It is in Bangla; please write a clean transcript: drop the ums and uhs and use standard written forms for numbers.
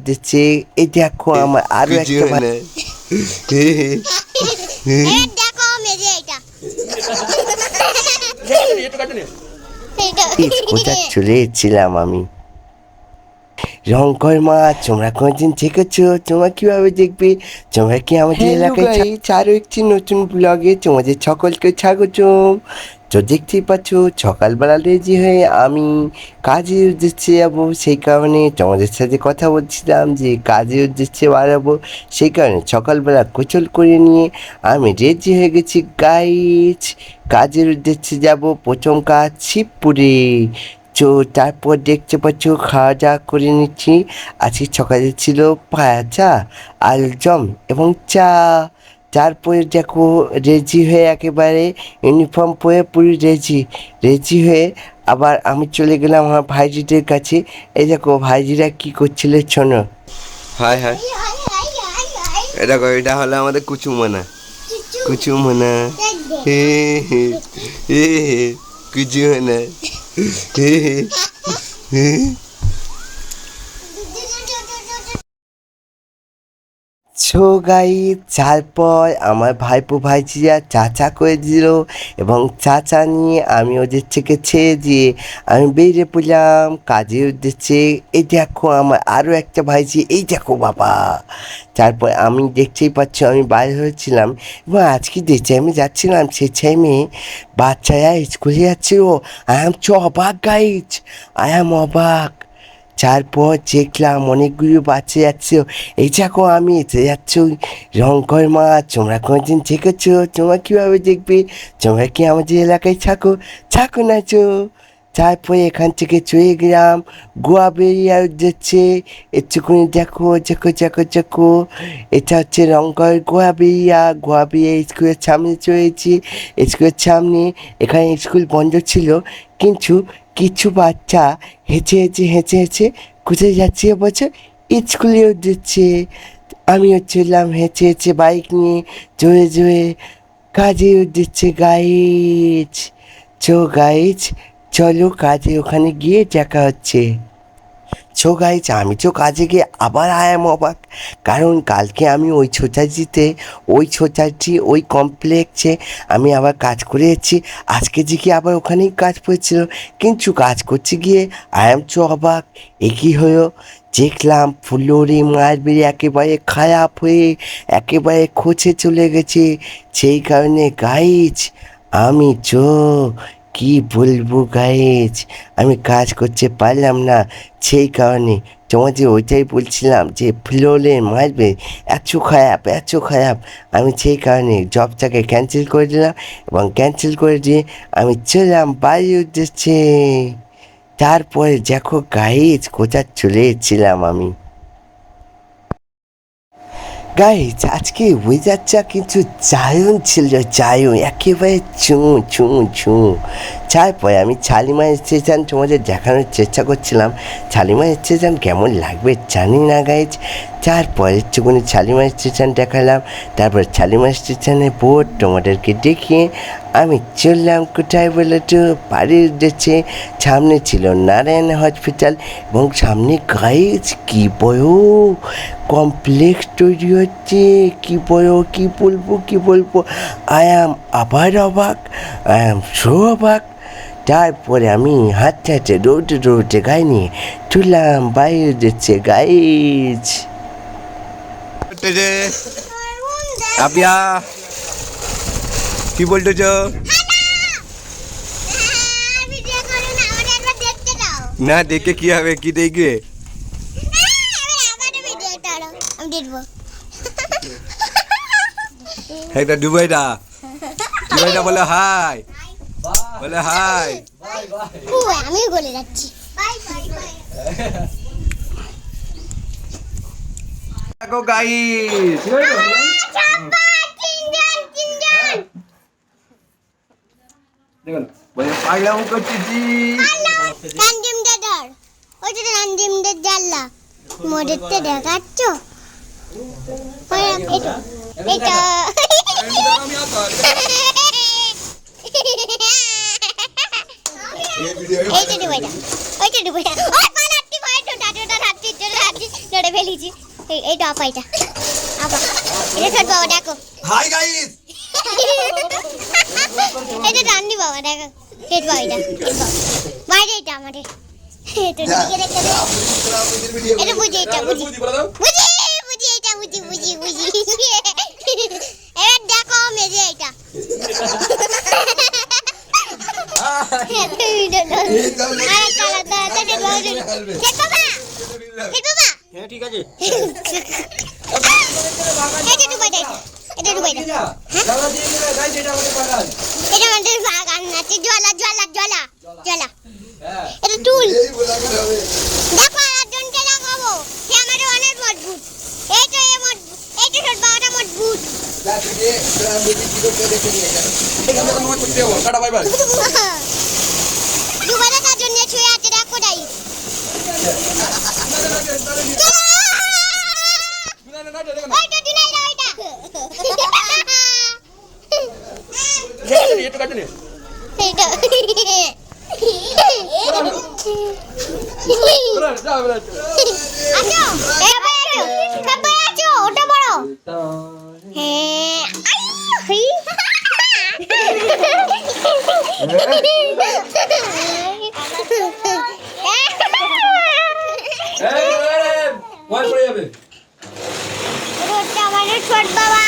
দিচ্ছে। এই দেখো আমার আরো একটা কোথায় চলে এসেছিলাম আমি। রংকর মা, তোমরা কোনদিন দেখেছো? তোমরা কিভাবে দেখবে? তোমরা কি আমাদের এলাকায় আরো একটি নতুন ব্লগে তোমাদের সকলকে স্বাগতম। তো দেখতেই পাচ্ছ সকালবেলা রেডি হয়ে আমি কাজের উদ্দেশ্যে যাবো, সেই কারণে তোমাদের সাথে কথা বলছিলাম যে কাজের উদ্দেশ্যে বাড়াবো, সেই কারণে সকালবেলা গোসল করে নিয়ে আমি রেডি হয়ে গেছি গাইজ। কাজের উদ্দেশ্যে যাব, প্রথম কাজ শিবপুরে। তো তারপর দেখতে পাচ্ছ খাওয়া দাওয়া করে নিচ্ছি। আজকে সকালে ছিল পাচা, আলুরদম এবং চা। তারপরে দেখো রেডি হয়ে একেবারে ইউনিফর্ম পরে পুরো রেডি হয়ে আবার আমি চলে গেলাম আমার ভাইজিদের কাছে। এই দেখো ভাইজিরা কি করছিল শোনো। হাই হাই, দেখো এটা হলো আমাদের কুচুমনা। কুচুমনা হে হে হে হে কুচুমনা হে হে হে। সো গাইস, তারপর আমার ভাইপো ভাইজিরা চাচা করে দিল এবং চাচা নিয়ে আমি ওদের থেকে ছেড়ে দিয়ে আমি বেরিয়ে পড়লাম কাজের উদ্দেশ্যে। এই দেখো আমার আরও একটা ভাইজি, এই দেখো বাবা। তারপর আমি দেখতেই পাচ্ছি আমি বাইরে হয়েছিলাম এবং আজকে দেখছি আমি যাচ্ছিলাম সেই টাইমে বাচ্চারা স্কুলে যাচ্ছিল। আই এম অবাক গাইজ, আই এম অবাক। তারপর দেখলাম অনেকগুলো বাচ্চা যাচ্ছে। এই দেখো আমি এতে যাচ্ছ রংকর মা, তোমরা কোনদিন দেখেছো? তোমরা কীভাবে দেখবে? তোমরা কি আমাদের এলাকায় থাকো না চো? তারপরে এখান থেকে চলে গেলাম গোয়াবেরিয়া উদ্দেশ্যে। একটুখানি দেখো দেখো দেখো দেখো, এটা হচ্ছে রংকর গোয়াবেরিয়া স্কুলের সামনে চলেছি। স্কুলের সামনে এখানে স্কুল বন্ধ ছিল, কিন্তু কিছু বাচ্চা হেঁচে কোথায় যাচ্ছে বছর স্কুলে উঠছে। আমিও চললাম হেঁচে বাইক নিয়ে জোরে কাজে উঠছে গাইজ। গাইজ চলো কাজে ওখানে গিয়ে দেখা হচ্ছে। গাইজ আমি তো কাজে গিয়ে আবার আয়াম অবাক, কারণ কালকে আমি ওই সোসাইটি ওই কমপ্লেক্সে আমি আবার কাজ করে এসেছি। আজকে যে কি আবার ওখানেই কাজ পড়েছিল, কিন্তু কাজ করতে গিয়ে আয়াম তো অবাক। এ কী হলো, দেখলাম ফ্লোরে মার্বেল একেবারে খারাপ হয়ে একেবারে খচে চলে গেছে। সেই কারণে গাইজ আমি কি বলবো গাইজ, আমি কাজ করতে পারলাম না। সেই কারণে তোমাদের ওইটাই বলছিলাম যে ফ্লোরের মারবে এত খারাপ। আমি সেই কারণে জবটাকে ক্যান্সেল করে দিলাম এবং ক্যান্সেল করে দিয়ে আমি চললাম বাড়ির উদ্দেশ্যে। তারপরে দেখো গাইজ কোথায় চলে এসেছিলাম আমি। গাইজ আজকে ওয়েদারটা কিন্তু দারুণ ছিল, দারুণ একেবারে ছুঁ। তারপরে আমি শালিমার স্টেশন তোমাদের দেখানোর চেষ্টা করছিলাম। শালিমার স্টেশন কেমন লাগবে জানি না গাইজ। তারপরে একটুখানি শালিমার স্টেশন দেখালাম। তারপর শালিমার স্টেশনে বোর্ড তোমাদেরকে দেখিয়ে আমি চললাম কোথায় বলে তো বাড়ির উদ্দেশ্যে। সামনে ছিল নারায়ণ হসপিটাল এবং সামনে গাইজ কি বড় কমপ্লেক্স তৈরি হচ্ছে। কি বলবো, আই অ্যাম আবার অবাক, আই অ্যাম সো অবাক। তারপরে আমি হাঁটতে দৌড়তে গাড়ি নিয়ে চললাম বাইরে যাচ্ছে গাইজ। আপিয়া কি বলতেছ? না দেখে কি হবে, কি দেখবে? একটা দুবাইটা বলে হাই, আমি বলে যাচ্ছি দেখো গাইস, দেখুন বলে পাগলাম করতেছি। জানলা মোড়েতে দেখাচ্ছ এটা লড়ে ফেলেছি এইটা আপা এটা আপা এটা ছোট বাবা দেখো হাই গাইস এটা রান্নি বাবা দেখো হেড বাবা এটা বাইরে এটা আমাদের এটা দিকে রেখে দে এটা বুঝি এটা বুঝি বুঝি এটা বুঝি এবার দেখো মেজে এটা হ্যাঁ ঠিক আছে এটা ডুবাই দাও এটা ডুবাই দাও দাদা দিয়ে দিলে গাইস এটা আমাদের বাগান এটা আমাদের বাগান আছে জ্বালা জ্বালা জ্বালা জ্বালা হ্যাঁ এটা টুল এই বলা করে হবে দেখো আরেকজনকে লাগাবো সে আমাদের অনেক মজবুত এই তো এ মজবুত এই তো ছোট বাবাটা মজবুত যা থেকে গ্রাম বেবি কি করে দেখে নিয়ে গেল এখানে তো তোমার করতে হবে টাটা বাই বাই দুবারে তার জন্য ছুঁয়ে আছে দেখো যাই ওইটা দিলাই না ওইটা একটু কাটুন এইটা আছো সবাই আছো ওটা বড় হ্যাঁ আই ভয় পড়ে যাবে রোডটা আমাদের ছোট বাবা